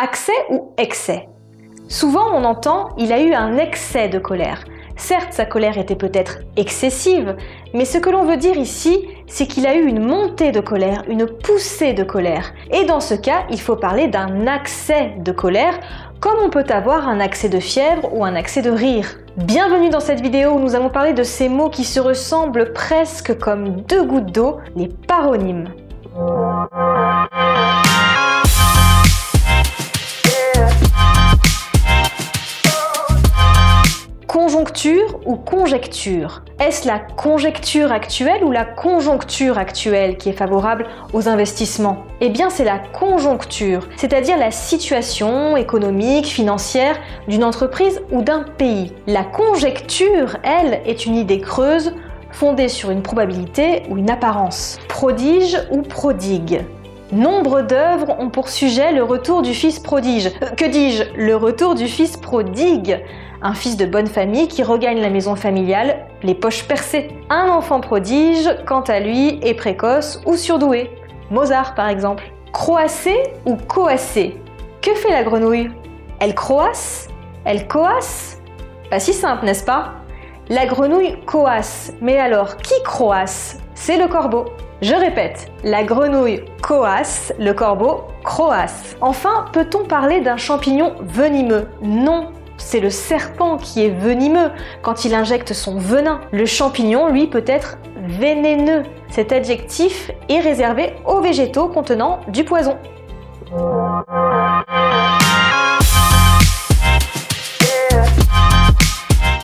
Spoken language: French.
Accès ou excès? Souvent on entend « il a eu un excès de colère ». Certes, sa colère était peut-être excessive, mais ce que l'on veut dire ici, c'est qu'il a eu une montée de colère, une poussée de colère. Et dans ce cas, il faut parler d'un accès de colère, comme on peut avoir un accès de fièvre ou un accès de rire. Bienvenue dans cette vidéo où nous allons parler de ces mots qui se ressemblent presque comme deux gouttes d'eau, les paronymes. Conjoncture ou conjecture? Est-ce la conjecture actuelle ou la conjoncture actuelle qui est favorable aux investissements? Eh bien, c'est la conjoncture, c'est-à-dire la situation économique, financière d'une entreprise ou d'un pays. La conjecture, elle, est une idée creuse, fondée sur une probabilité ou une apparence. Prodige ou prodigue? Nombre d'œuvres ont pour sujet le retour du fils prodige. Que dis-je? Le retour du fils prodigue. Un fils de bonne famille qui regagne la maison familiale, les poches percées. Un enfant prodige, quant à lui, est précoce ou surdoué. Mozart, par exemple. Croasser ou coasser? Que fait la grenouille? Elle croasse? Elle coasse? Pas si simple, n'est-ce pas? La grenouille coasse. Mais alors, qui croasse? C'est le corbeau. Je répète, la grenouille coasse, le corbeau croasse. Enfin, peut-on parler d'un champignon venimeux? Non, c'est le serpent qui est venimeux quand il injecte son venin. Le champignon, lui, peut être vénéneux. Cet adjectif est réservé aux végétaux contenant du poison.